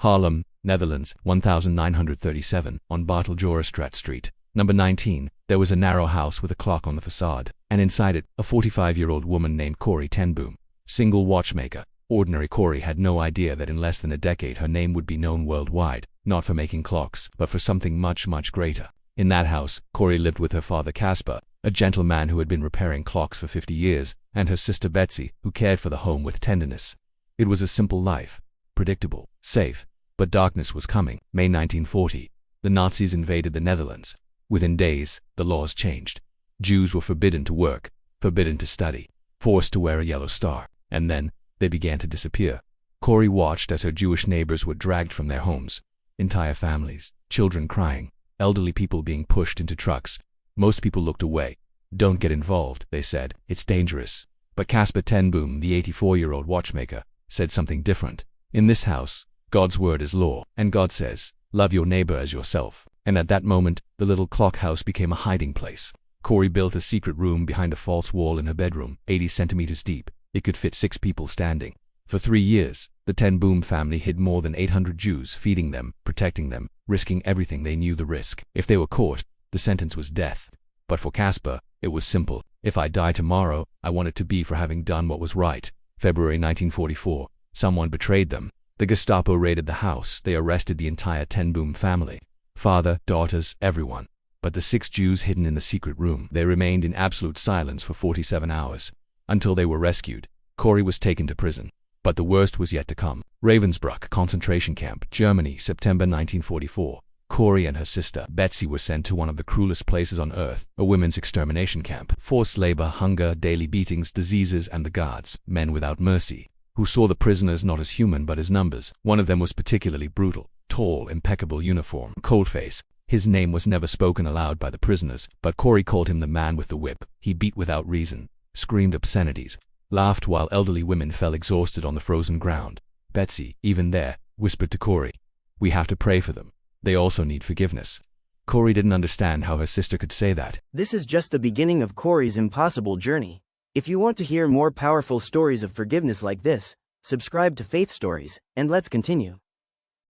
Haarlem, Netherlands, 1937, on Barteljorenstraat Street. Number 19, there was a narrow house with a clock on the facade, and inside it, a 45-year-old woman named Corrie ten Boom. Single watchmaker. Ordinary Corrie had no idea that in less than a decade her name would be known worldwide, not for making clocks, but for something much, much greater. In that house, Corrie lived with her father Casper, a gentleman who had been repairing clocks for 50 years, and her sister Betsy, who cared for the home with tenderness. It was a simple life. Predictable, safe, but darkness was coming. May 1940. The Nazis invaded the Netherlands. Within days, the laws changed. Jews were forbidden to work, forbidden to study, forced to wear a yellow star, and then they began to disappear. Corrie watched as her Jewish neighbors were dragged from their homes. Entire families, children crying, elderly people being pushed into trucks. Most people looked away. Don't get involved, they said, it's dangerous. But Casper ten Boom, the 84-year-old watchmaker, said something different. In this house, God's word is law, and God says, love your neighbor as yourself. And at that moment, the little clock house became a hiding place. Corrie built a secret room behind a false wall in her bedroom, 80 centimeters deep. It could fit 6 people standing. For 3 years, the ten Boom family hid more than 800 Jews, feeding them, protecting them, risking everything. They knew the risk. If they were caught, the sentence was death. But for Casper, it was simple. If I die tomorrow, I want it to be for having done what was right. February 1944. Someone betrayed them. The Gestapo raided the house. They arrested the entire ten Boom family. Father, daughters, everyone. But the 6 Jews hidden in the secret room, they remained in absolute silence for 47 hours. Until they were rescued. Corrie was taken to prison. But the worst was yet to come. Ravensbruck concentration camp, Germany, September 1944. Corrie and her sister, Betsy, were sent to one of the cruelest places on earth, a women's extermination camp. Forced labor, hunger, daily beatings, diseases, and the guards, men without mercy, who saw the prisoners not as human but as numbers. One of them was particularly brutal. Tall, impeccable uniform, cold face. His name was never spoken aloud by the prisoners, but Corrie called him the man with the whip. He beat without reason, screamed obscenities, laughed while elderly women fell exhausted on the frozen ground. Betsy, even there, whispered to Corrie, we have to pray for them. They also need forgiveness. Corrie didn't understand how her sister could say that. This is just the beginning of Corrie's impossible journey. If you want to hear more powerful stories of forgiveness like this, subscribe to Faith Stories, and let's continue.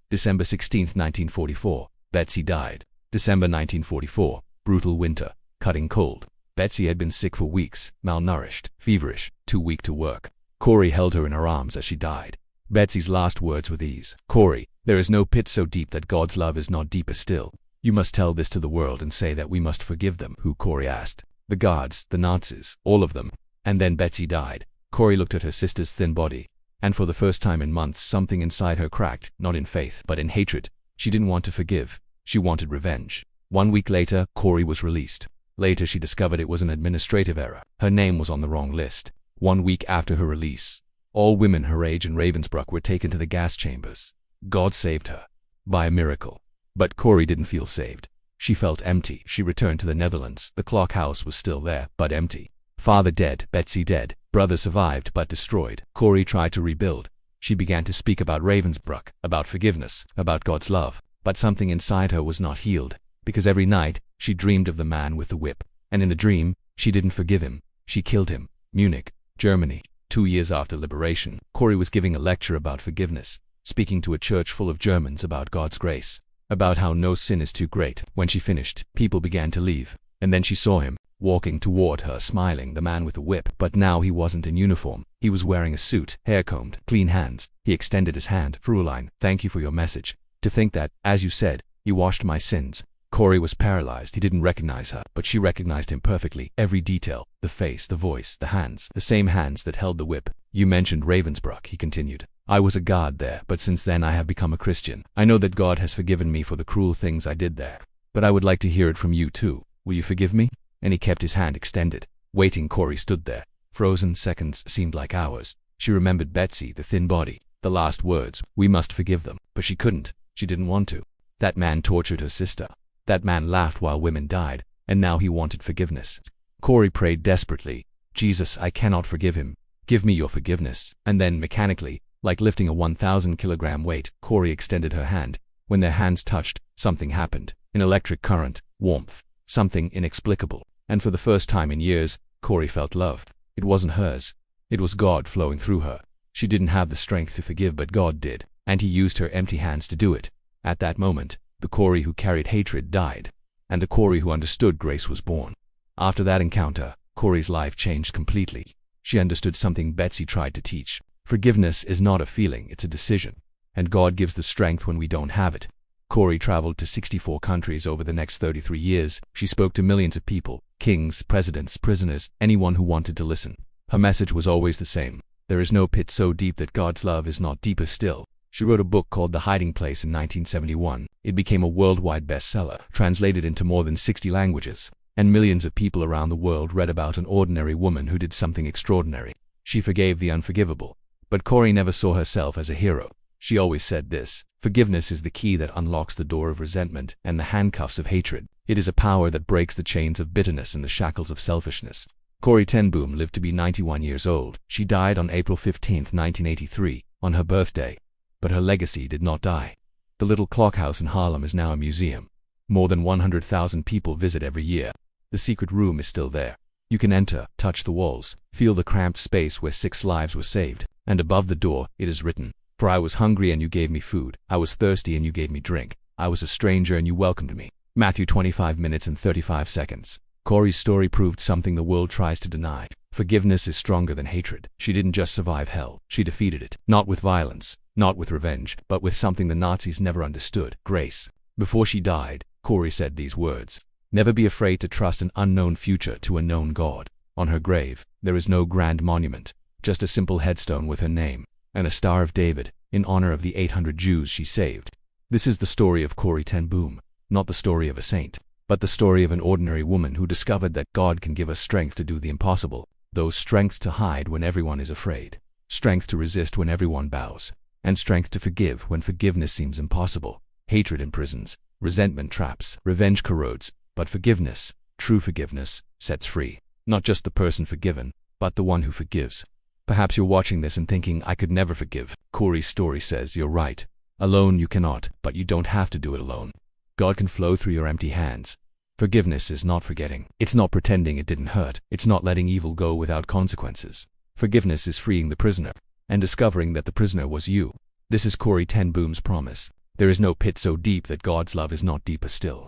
December 16, 1944. Betsy died. December 1944. Brutal winter. Cutting cold. Betsy had been sick for weeks, malnourished, feverish, too weak to work. Corrie held her in her arms as she died. Betsy's last words were these: Corrie, there is no pit so deep that God's love is not deeper still. You must tell this to the world and say that we must forgive them. Who? Corrie asked. The guards, the Nazis, all of them. And then Betsy died. Corrie looked at her sister's thin body, and for the first time in months something inside her cracked, not in faith, but in hatred. She didn't want to forgive. She wanted revenge. 1 week later, Corrie was released. Later she discovered it was an administrative error. Her name was on the wrong list. 1 week after her release, all women her age in Ravensbruck were taken to the gas chambers. God saved her. By a miracle. But Corrie didn't feel saved. She felt empty. She returned to the Netherlands. The clock house was still there, but empty. Father dead, Betsy dead. Brother survived, but destroyed. Corrie tried to rebuild. She began to speak about Ravensbruck, about forgiveness, about God's love. But something inside her was not healed, because every night she dreamed of the man with the whip. And in the dream, she didn't forgive him. She killed him. Munich, Germany. 2 years after liberation, Corrie was giving a lecture about forgiveness, speaking to a church full of Germans about God's grace, about how no sin is too great. When she finished, people began to leave, and then she saw him, walking toward her, smiling, the man with the whip. But now he wasn't in uniform. He was wearing a suit, hair combed, clean hands. He extended his hand. Fräulein, thank you for your message. To think that, as you said, you washed my sins. Corrie was paralyzed. He didn't recognize her, but she recognized him perfectly. Every detail, the face, the voice, the hands, the same hands that held the whip. You mentioned Ravensbruck, he continued. I was a guard there, but since then I have become a Christian. I know that God has forgiven me for the cruel things I did there. But I would like to hear it from you too. Will you forgive me? And he kept his hand extended. Waiting, Corrie stood there. Frozen seconds seemed like hours. She remembered Betsy, the thin body. The last words, we must forgive them. But she couldn't. She didn't want to. That man tortured her sister. That man laughed while women died, and now he wanted forgiveness. Corrie prayed desperately, Jesus, I cannot forgive him. Give me your forgiveness. And then, mechanically, like lifting a 1,000-kilogram weight, Corrie extended her hand. When their hands touched, something happened. An electric current, warmth, something inexplicable. And for the first time in years, Corrie felt love. It wasn't hers. It was God flowing through her. She didn't have the strength to forgive, but God did. and he used her empty hands to do it. At that moment, the Corrie who carried hatred died, and the Corrie who understood grace was born. After that encounter, Corrie's life changed completely. She understood something Betsy tried to teach. Forgiveness is not a feeling, it's a decision, and God gives the strength when we don't have it. Corrie traveled to 64 countries over the next 33 years. She spoke to millions of people, kings, presidents, prisoners, anyone who wanted to listen. Her message was always the same. There is no pit so deep that God's love is not deeper still. She wrote a book called The Hiding Place in 1971. It became a worldwide bestseller, translated into more than 60 languages, and millions of people around the world read about an ordinary woman who did something extraordinary. She forgave the unforgivable. But Corrie never saw herself as a hero. She always said this: forgiveness is the key that unlocks the door of resentment and the handcuffs of hatred. It is a power that breaks the chains of bitterness and the shackles of selfishness. Corrie ten Boom lived to be 91 years old. She died on April 15, 1983, on her birthday. But her legacy did not die. The little clock house in Haarlem is now a museum. More than 100,000 people visit every year. The secret room is still there. You can enter, touch the walls, feel the cramped space where 6 lives were saved. And above the door, it is written, "For I was hungry and you gave me food. I was thirsty and you gave me drink. I was a stranger and you welcomed me." Matthew 25 minutes and 35 seconds. Corrie's story proved something the world tries to deny. Forgiveness is stronger than hatred. She didn't just survive hell, she defeated it. Not with violence, not with revenge, but with something the Nazis never understood: grace. Before she died, Corrie said these words: "Never be afraid to trust an unknown future to a known God." On her grave, there is no grand monument, just a simple headstone with her name, and a Star of David, in honor of the 800 Jews she saved. This is the story of Corrie ten Boom, not the story of a saint, but the story of an ordinary woman who discovered that God can give us strength to do the impossible, those strengths to hide when everyone is afraid, strength to resist when everyone bows, and strength to forgive when forgiveness seems impossible. Hatred imprisons, resentment traps, revenge corrodes, but forgiveness, true forgiveness, sets free. Not just the person forgiven, but the one who forgives. Perhaps you're watching this and thinking, "I could never forgive." Corrie's story says you're right. Alone you cannot, but you don't have to do it alone. God can flow through your empty hands. Forgiveness is not forgetting. It's not pretending it didn't hurt. It's not letting evil go without consequences. Forgiveness is freeing the prisoner, and discovering that the prisoner was you. This is Corrie ten Boom's promise. There is no pit so deep that God's love is not deeper still.